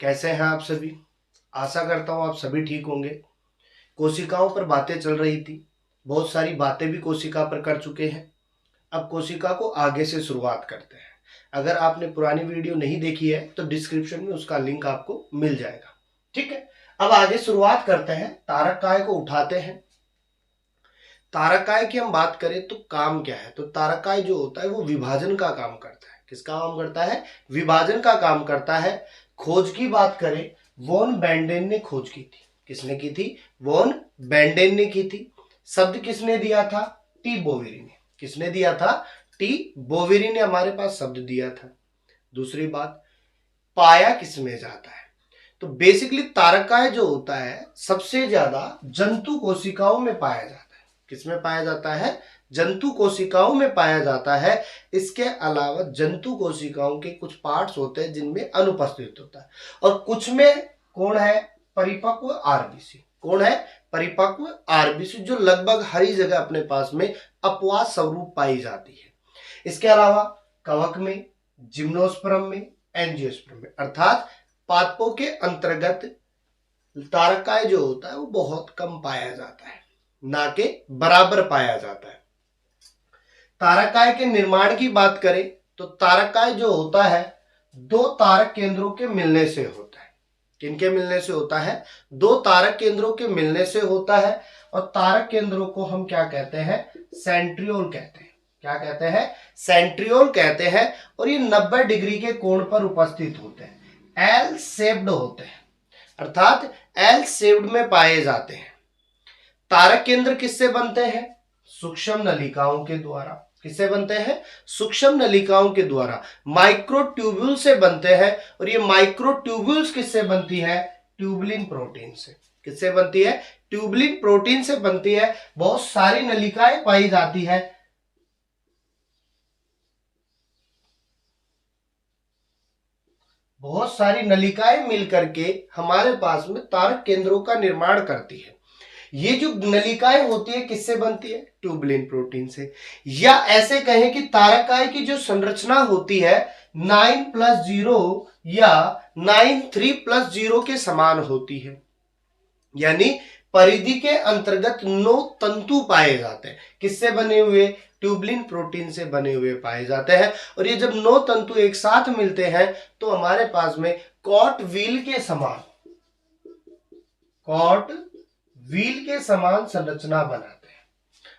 कैसे हैं आप सभी। आशा करता हूँ आप सभी ठीक होंगे। कोशिकाओं पर बातें चल रही थी, बहुत सारी बातें भी कोशिका पर कर चुके हैं। अब कोशिका को आगे से शुरुआत करते हैं। अगर आपने पुरानी वीडियो नहीं देखी है तो डिस्क्रिप्शन में उसका लिंक आपको मिल जाएगा। ठीक है, अब आगे शुरुआत करते हैं। तारककाय को उठाते हैं। तारककाय की हम बात करें तो काम क्या है, तो तारककाय जो होता है वो विभाजन का काम करता है। किसका काम करता है? विभाजन का काम करता है। खोज की बात करें, वॉन बेंडेन ने खोज की थी। किसने की थी? वॉन बेंडेन ने की थी। शब्द किसने दिया था? टी बोवेरी ने। किसने दिया था? टी बोवेरी ने हमारे पास शब्द दिया था। दूसरी बात, पाया किसमें जाता है? तो बेसिकली तारककाय जो होता है सबसे ज्यादा जंतु कोशिकाओं में पाया जाता है। किसमें पाया जाता है? जंतु कोशिकाओं में पाया जाता है। इसके अलावा जंतु कोशिकाओं के कुछ पार्ट्स होते हैं जिनमें अनुपस्थित होता है, और कुछ में कौन है? परिपक्व आरबीसी। कौन है? परिपक्व आरबीसी, जो लगभग हर जगह अपने पास में अपवाद स्वरूप पाई जाती है। इसके अलावा कवक में, जिम्नोस्पर्म में, एंजियोस्पर्म में, अर्थात पादपों के अंतर्गत तारककाय जो होता है वो बहुत कम पाया जाता है, ना के बराबर पाया जाता है। तारककाय के निर्माण की बात करें तो तारककाय जो होता है दो तारक केंद्रों के मिलने से होता है। किनके मिलने से होता है? दो तारक केंद्रों के मिलने से होता है। और तारक केंद्रों को हम क्या कहते हैं? सेंट्रियोल कहते हैं। क्या कहते हैं? सेंट्रियोल कहते हैं। और ये 90 डिग्री के कोण पर उपस्थित होते हैं, एल शेप्ड होते हैं, अर्थात एल शेप्ड में पाए जाते हैं। तारक केंद्र किससे बनते हैं? सूक्ष्म नलिकाओं के द्वारा। किससे बनते हैं? सूक्ष्म नलिकाओं के द्वारा, माइक्रोट्यूब्यूल से बनते हैं। और ये माइक्रोट्यूब्यूल्स किससे बनती है? ट्यूबुलिन प्रोटीन से। किससे बनती है? ट्यूबुलिन प्रोटीन से बनती है। बहुत सारी नलिकाएं पाई जाती है। बहुत सारी नलिकाएं मिलकर के हमारे पास में तारक केंद्रों का निर्माण करती है। ये जो नलिकाएं होती है किससे बनती है? ट्यूबुलिन प्रोटीन से। या ऐसे कहें कि तारककाय की जो संरचना होती है 9+0 या 9:3+0 के समान होती है। यानी परिधि के अंतर्गत 9 तंतु पाए जाते हैं। किससे बने हुए? ट्यूबुलिन प्रोटीन से बने हुए पाए जाते हैं। और ये जब 9 तंतु एक साथ मिलते हैं तो हमारे पास में कॉट व्हील के समान संरचना बनाते हैं,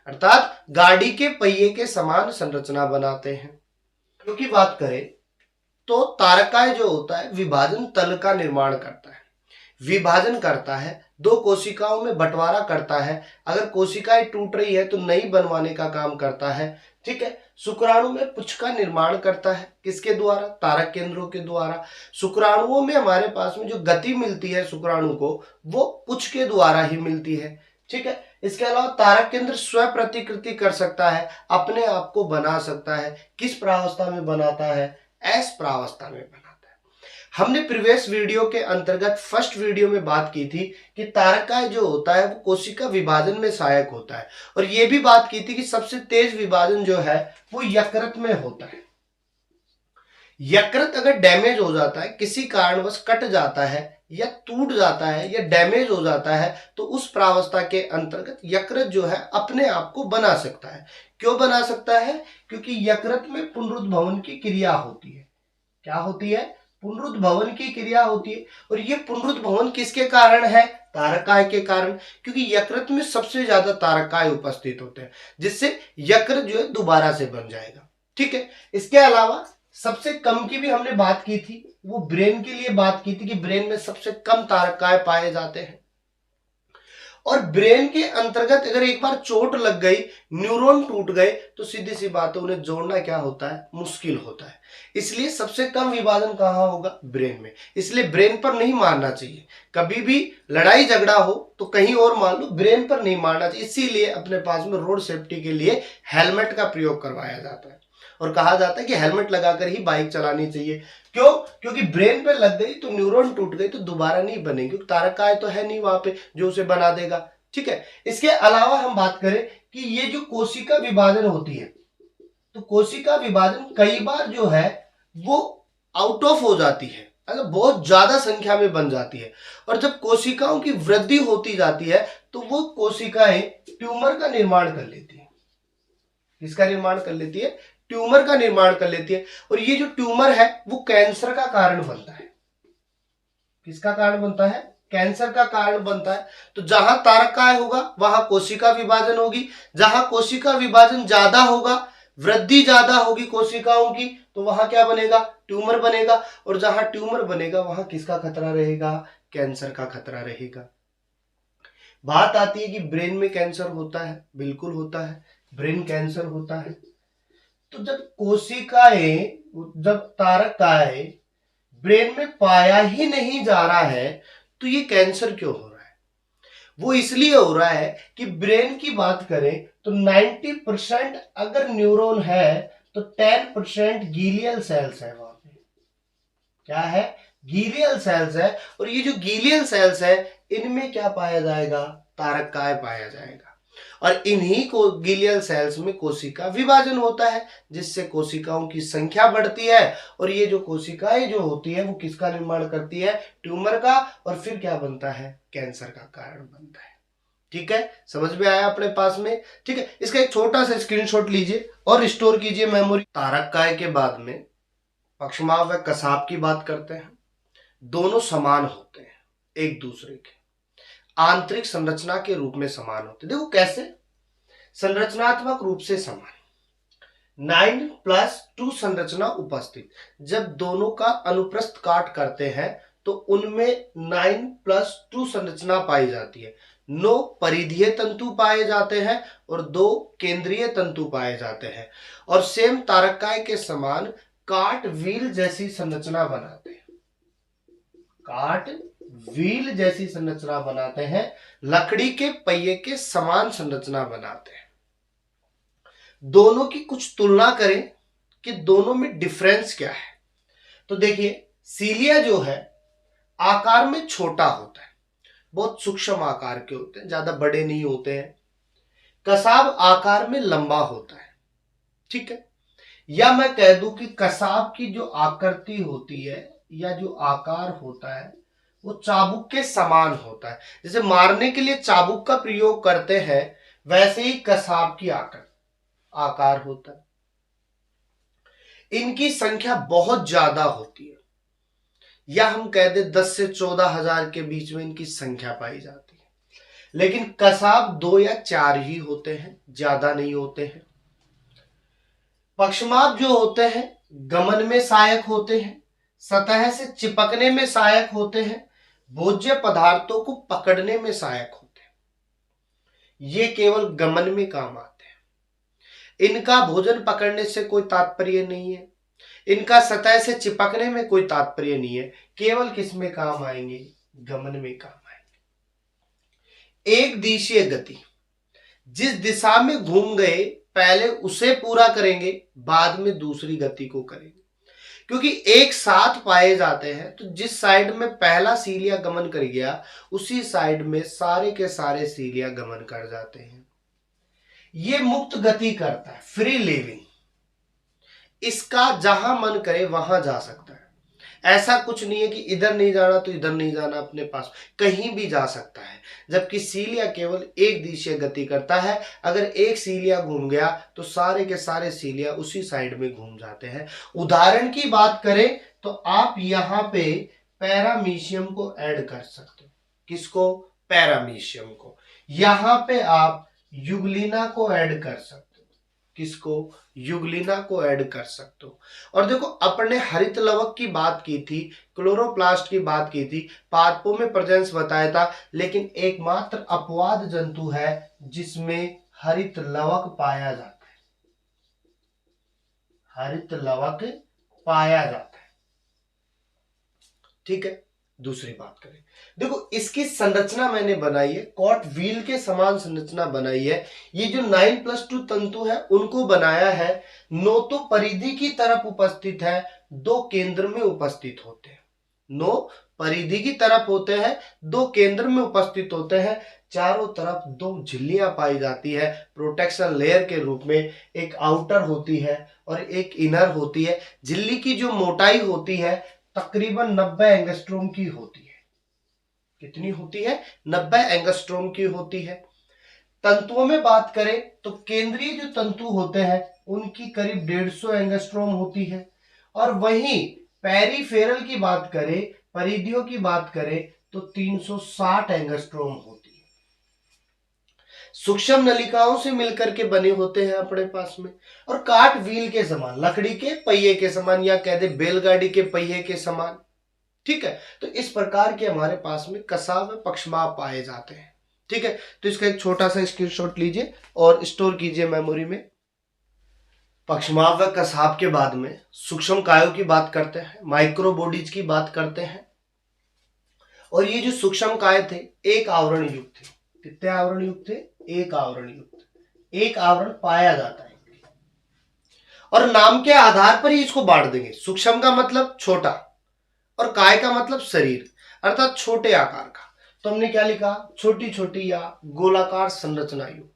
अर्थात गाड़ी के पहिए के समान संरचना बनाते हैं। क्योंकि बात करें तो तारककाय जो होता है विभाजन तल का निर्माण करता है, विभाजन करता है, दो कोशिकाओं में बंटवारा करता है। अगर कोशिकाएं टूट रही है तो नई बनवाने का काम करता है। ठीक है, शुक्राणु में पुच्छ का निर्माण करता है। किसके द्वारा? तारक केंद्रों के द्वारा। शुक्राणुओं में हमारे पास में जो गति मिलती है शुक्राणु को, वो पुच्छ के द्वारा ही मिलती है। ठीक है, इसके अलावा तारक केंद्र स्व प्रतिकृति कर सकता है, अपने आप को बना सकता है। किस प्रावस्था में बनाता है? एस प्रावस्था में बनाता है। हमने प्रीवियस वीडियो के अंतर्गत फर्स्ट वीडियो में बात की थी कि तारककाय जो होता है वो कोशिका विभाजन में सहायक होता है। और ये भी बात की थी कि सबसे तेज विभाजन जो है वो यकृत में होता है। यकृत अगर डैमेज हो जाता है, किसी कारणवश कट जाता है या टूट जाता है या डैमेज हो जाता है, तो उस प्रावस्था के अंतर्गत यकृत जो है अपने आप को बना सकता है। क्यों बना सकता है? क्योंकि यकृत में पुनरुद्भवन की क्रिया होती है। क्या होती है? पुनरुद्भवन की क्रिया होती है। और ये पुनरुद्भवन किसके कारण है? तारककाय के कारण। क्योंकि यकृत में सबसे ज्यादा तारककाय उपस्थित होते हैं, जिससे यकृत जो है दोबारा से बन जाएगा। ठीक है, इसके अलावा सबसे कम की भी हमने बात की थी, वो ब्रेन के लिए बात की थी कि ब्रेन में सबसे कम तारककाय पाए जाते हैं। और ब्रेन के अंतर्गत अगर एक बार चोट लग गई, न्यूरॉन टूट गए, तो सीधी सी बात है उन्हें जोड़ना क्या होता है? मुश्किल होता है। इसलिए सबसे कम विभाजन कहाँ होगा? ब्रेन में। इसलिए ब्रेन पर नहीं मारना चाहिए। कभी भी लड़ाई झगड़ा हो तो कहीं और मार लो, ब्रेन पर नहीं मारना चाहिए। इसीलिए अपने पास में रोड सेफ्टी के लिए हेलमेट का प्रयोग करवाया जाता है और कहा जाता है कि हेलमेट लगाकर ही बाइक चलानी चाहिए। क्यों? क्योंकि ब्रेन पे लग गई तो न्यूरॉन टूट गई तो दोबारा नहीं बनेगी, क्योंकि तारककाय तो है नहीं वहां पे जो उसे बना देगा। ठीक है, इसके अलावा हम बात करें कि ये जो कोशिका विभाजन होती है, तो कोशिका विभाजन कई बार जो है वो आउट ऑफ हो जाती है। अगर बहुत ज्यादा संख्या में बन जाती है, और जब कोशिकाओं की वृद्धि होती जाती है तो वो कोशिकाएं ट्यूमर का निर्माण कर लेती है। किसका निर्माण कर लेती है? ट्यूमर का निर्माण कर लेती है। और ये जो ट्यूमर है वो कैंसर का कारण बनता है। किसका कारण बनता है? कैंसर का कारण बनता है। तो जहां तारकाय होगा वहां कोशिका विभाजन होगी, जहां कोशिका विभाजन ज्यादा होगा, वृद्धि ज्यादा होगी कोशिकाओं की, तो वहां क्या बनेगा? ट्यूमर बनेगा। और जहां ट्यूमर बनेगा वहां किसका खतरा रहेगा? कैंसर का खतरा रहेगा। बात आती है कि ब्रेन में कैंसर होता है, बिल्कुल होता है, ब्रेन कैंसर होता है। तो जब कोशिकाएं, जब तारकाय ब्रेन में पाया ही नहीं जा रहा है तो ये कैंसर क्यों हो रहा है? वो इसलिए हो रहा है कि ब्रेन की बात करें तो 90% अगर न्यूरॉन है तो 10% गीलियल सेल्स है वहां पे। क्या है? गीलियल सेल्स है। और ये जो गीलियल सेल्स है इनमें क्या पाया जाएगा? तारकाय पाया जाएगा। और इन्हीं को गीलियल सेल्स में कोशिका विभाजन होता है, जिससे कोशिकाओं की संख्या बढ़ती है। और ये जो कोशिकाएं जो होती है वो किसका निर्माण करती है? ट्यूमर का। और फिर क्या बनता है? कैंसर का कारण बनता है। ठीक है, समझ में आया अपने पास में? ठीक है, इसका एक छोटा सा स्क्रीनशॉट लीजिए और स्टोर कीजिए मेमोरी। तारकाय के बाद में पक्षमाव व कसाब की बात करते हैं। दोनों समान होते हैं, एक दूसरे के आंतरिक संरचना के रूप में समान होते हैं। देखो कैसे? संरचनात्मक रूप से समान, 9+2 संरचना उपस्थित। जब दोनों का अनुप्रस्थ काट करते हैं तो उनमें 9+2 संरचना पाई जाती है। 9 परिधीय तंतु पाए जाते हैं और 2 केंद्रीय तंतु पाए जाते हैं। और सेम तारकाय के समान काट व्हील जैसी संरचना बनाते हैं। काट व्हील जैसी संरचना बनाते हैं, लकड़ी के पहिए के समान संरचना बनाते हैं। दोनों की कुछ तुलना करें कि दोनों में डिफरेंस क्या है। तो देखिए, सीलिया जो है आकार में छोटा होता है, बहुत सूक्ष्म आकार के होते हैं, ज्यादा बड़े नहीं होते हैं। कसाब आकार में लंबा होता है। ठीक है, या मैं कह दूं कि कसाब की जो आकृति होती है या जो आकार होता है वो चाबुक के समान होता है। जैसे मारने के लिए चाबुक का प्रयोग करते हैं वैसे ही कसाब की आकार होता है। इनकी संख्या बहुत ज्यादा होती है, या हम कह दे 10 से 14,000 के बीच में इनकी संख्या पाई जाती है। लेकिन कसाब 2 या 4 ही होते हैं, ज्यादा नहीं होते हैं। पक्षमाप जो होते हैं गमन में सहायक होते हैं, सतह से चिपकने में सहायक होते हैं, भोज्य पदार्थों को पकड़ने में सहायक होते हैं। ये केवल गमन में काम आते हैं। इनका भोजन पकड़ने से कोई तात्पर्य नहीं है, इनका सतह से चिपकने में कोई तात्पर्य नहीं है। केवल किस में काम आएंगे? गमन में काम आएंगे। एक दिशीय गति, जिस दिशा में घूम गए पहले उसे पूरा करेंगे, बाद में दूसरी गति को करेंगे। क्योंकि एक साथ पाए जाते हैं तो जिस साइड में पहला सीलिया गमन कर गया उसी साइड में सारे के सारे सीलिया गमन कर जाते हैं। ये मुक्त गति करता है, फ्री लिविंग। इसका जहां मन करे वहां जा सकता है। ऐसा कुछ नहीं है कि इधर नहीं जाना तो इधर नहीं जाना, अपने पास कहीं भी जा सकता है। जबकि सीलिया केवल एक दिशीय गति करता है। अगर एक सीलिया घूम गया तो सारे के सारे सीलिया उसी साइड में घूम जाते हैं। उदाहरण की बात करें तो आप यहाँ पे पैरामीशियम को ऐड कर सकते हो। किसको? पैरामीशियम को। यहाँ पे आप युगलिना को ऐड कर सकते हो। किसको? युगलिना को ऐड कर सकते हो। और देखो, अपने हरित लवक की बात की थी, क्लोरोप्लास्ट की बात की थी, पादपों में प्रेजेंस बताया था, लेकिन एकमात्र अपवाद जंतु है जिसमें हरित लवक पाया जाता है। हरित लवक पाया जाता है। ठीक है, दूसरी बात करें, देखो इसकी संरचना मैंने बनाई है, कॉट व्हील के समान संरचना बनाई है। ये जो 9+2 तंतु है उनको बनाया है। 9 तो परिधि की तरफ उपस्थित है, 2 केंद्र में उपस्थित होते हैं। 9 परिधि की तरफ होते हैं, 2 केंद्र में उपस्थित होते हैं। चारों तरफ 2 झिल्लियां पाई जाती है प्रोटेक्शन लेयर के रूप में। एक आउटर होती है और एक इनर होती है। झिल्ली की जो मोटाई होती है तकरीबन 90 एंगस्ट्रोम की होती है। कितनी होती है? 90 एंगस्ट्रोम की होती है। तंतुओं में बात करें तो केंद्रीय जो तंतु होते हैं उनकी करीब 150 एंगस्ट्रोम होती है, और वहीं पेरिफेरल की बात करें, परिधियों की बात करें तो 360 एंगस्ट्रोम होती है। सूक्ष्म नलिकाओं से मिलकर के बने होते हैं अपने पास में, और काट व्हील के समान, लकड़ी के पहिए के समान, या कह दे बैलगाड़ी के पहिए के समान। ठीक है, तो इस प्रकार के हमारे पास में कसाव व पक्षमाप पाए जाते हैं। ठीक है, तो इसका एक छोटा सा स्क्रीनशॉट लीजिए और स्टोर कीजिए मेमोरी में। पक्षमाप व कसाव के बाद में सूक्ष्म कायों की बात करते हैं, माइक्रो बॉडीज की बात करते हैं। और ये जो सूक्ष्म काय थे एक आवरण युक्त थे। कितने आवरण युक्त थे? एक आवरण युक्त। एक आवरण पाया जाता है, और नाम के आधार पर ही इसको बांट देंगे। सूक्ष्म का मतलब छोटा और काय का मतलब शरीर, अर्थात छोटे आकार का। तो हमने क्या लिखा? छोटी छोटी या गोलाकार संरचना युक्त।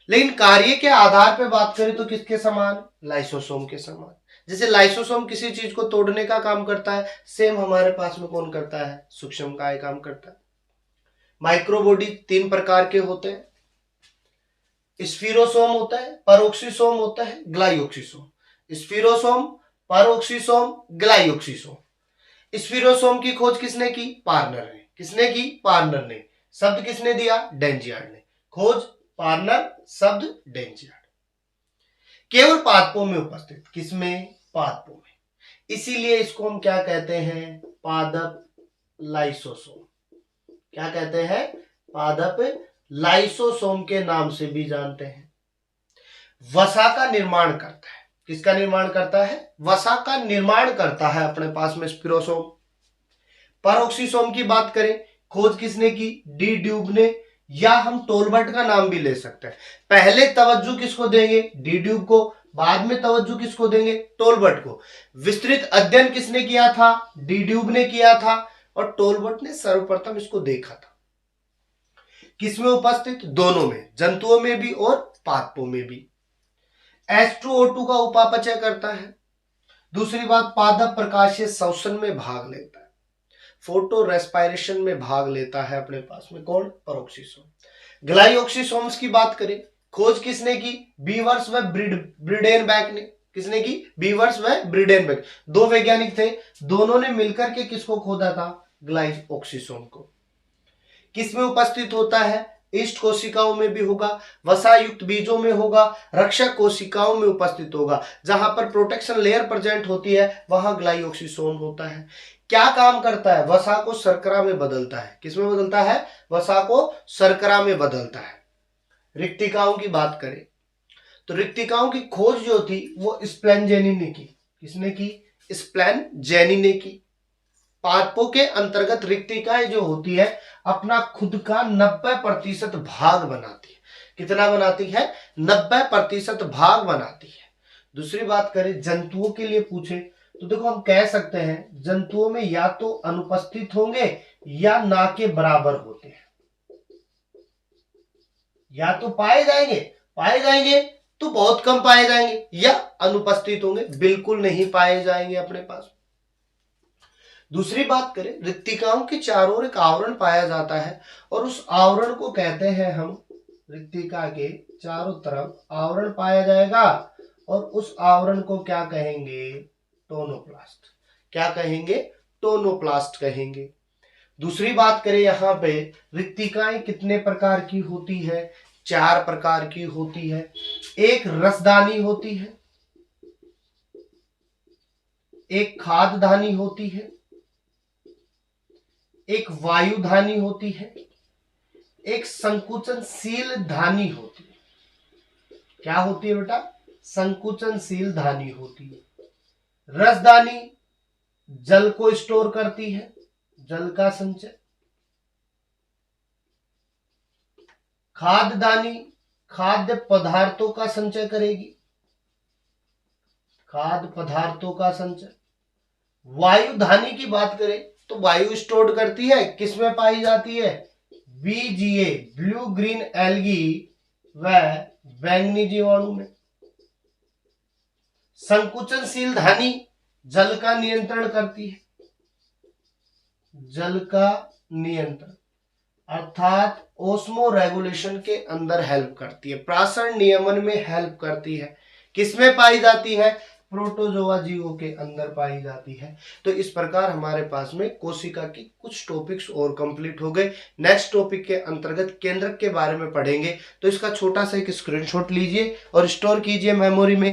लेकिन कार्य के आधार पर बात करें तो किसके समान? लाइसोसोम के समान। जैसे लाइसोसोम किसी चीज को तोड़ने का काम करता है, सेम हमारे पास में कौन करता है? सूक्ष्म काय काम करता है। माइक्रोबॉडी 3 प्रकार के होते हैं। स्फीरोसोम होता है, परोक्सीसोम होता है, ग्लाइओक्सीसोम। स्फीरोसोम, परोक्सीसोम, ग्लाइओक्सीसोम। स्फीरोसोम की खोज किसने की? पार्नर ने। किसने की? पार्नर ने। शब्द किसने दिया? डेंजियार्ड ने। खोज पार्नर, शब्द डेंजियार्ड। केवल पादपों में उपस्थित। किसमें? पादपों में। इसीलिए इसको हम क्या कहते हैं? पादप लाइसोसोम। क्या कहते हैं? पादप लाइसोसोम के नाम से भी जानते हैं। वसा का निर्माण करता है। किसका निर्माण करता है? वसा का निर्माण करता है अपने पास में स्पिरोसोम। परोक्सीसोम की बात करें, खोज किसने की? डी ड्यूब ने, या हम टोलबर्ट का नाम भी ले सकते हैं। पहले तवज्जो किसको देंगे? डी ड्यूब को, बाद में तवज्जो किसको देंगे? टोलबर्ट को। विस्तृत अध्ययन किसने किया था? डी ड्यूब ने किया था, और टोलबर्ट ने सर्वप्रथम इसको देखा था। किसमें उपस्थित? दोनों में, जंतुओं में भी और पादपों में भी। H2O2 का उपापचय करता है। दूसरी बात, पादप प्रकाशीय श्वसन में भाग लेता है, फोटो रेस्पिरेशन में भाग लेता है अपने पास में। कौन? परोक्सीसोम। ग्लाइओक्सीसोम्स की बात करें, खोज किसने की? बीवर्स व ब्रिडेनबैक ने। किसने की? बीवर्स व ब्रिडेनबैक। 2 वैज्ञानिक थे, दोनों ने मिलकर के किसको खोदा था? ग्लाइओक्सीसोम को। किसमें उपस्थित होता है? इष्ट कोशिकाओं में भी होगा, वसा युक्त बीजों में होगा, रक्षक कोशिकाओं में उपस्थित होगा। जहां पर प्रोटेक्शन लेयर प्रेजेंट होती है वहां ग्लाइओक्सीसोम होता है। क्या काम करता है? वसा को शर्करा में बदलता है। किसमें बदलता है? वसा को शर्करा में बदलता है। रिक्तिकाओं की बात करें तो रिक्तिकाओं की खोज जो थी वो स्प्लेनजेनी ने की। किसने की? स्प्लेनजेनी ने की। पादपों के अंतर्गत रिक्तिकाएं जो होती है अपना खुद का 90% भाग बनाती है। कितना बनाती है? 90% भाग बनाती है। दूसरी बात करें जंतुओं के लिए पूछे तो देखो हम कह सकते हैं जंतुओं में या तो अनुपस्थित होंगे या ना के बराबर होते हैं। या तो पाए जाएंगे तो बहुत कम पाए जाएंगे, या अनुपस्थित होंगे, बिल्कुल नहीं पाए जाएंगे अपने पास। दूसरी बात करें, रिक्तिकाओं के चारों ओर एक आवरण पाया जाता है, और उस आवरण को कहते हैं हम, रिक्तिका के चारों तरफ आवरण पाया जाएगा, और उस आवरण को क्या कहेंगे? टोनोप्लास्ट। क्या कहेंगे? टोनोप्लास्ट कहेंगे। दूसरी बात करें यहां पे, रिक्तिकाएं कितने प्रकार की होती है? 4 प्रकार की होती है। एक रसदानी होती है, एक खाद्यधानी होती है, एक वायुधानी होती है, एक संकुचनशील धानी होती है। क्या होती है बेटा? संकुचनशील धानी होती है। रसदानी जल को स्टोर करती है, जल का संचय। खाद्यदानी खाद्य पदार्थों का संचय करेगी, खाद्य पदार्थों का संचय। वायुधानी की बात करें तो वायु स्टोर करती है, किसमें पाई जाती है? बीजीए, ब्लू ग्रीन एल्गी व बैंगनी जीवाणु में। संकुचनशील धानी जल का नियंत्रण करती है, जल का नियंत्रण अर्थात ओस्मो रेगुलेशन के अंदर हेल्प करती है, प्रासरण नियमन में हेल्प करती है। किसमें पाई जाती है? प्रोटोजोआ जीवों के अंदर पाई जाती है। तो इस प्रकार हमारे पास में कोशिका की कुछ टॉपिक्स और कंप्लीट हो गए। नेक्स्ट टॉपिक के अंतर्गत केंद्रक के बारे में पढ़ेंगे। तो इसका छोटा सा एक स्क्रीनशॉट लीजिए और स्टोर कीजिए मेमोरी में।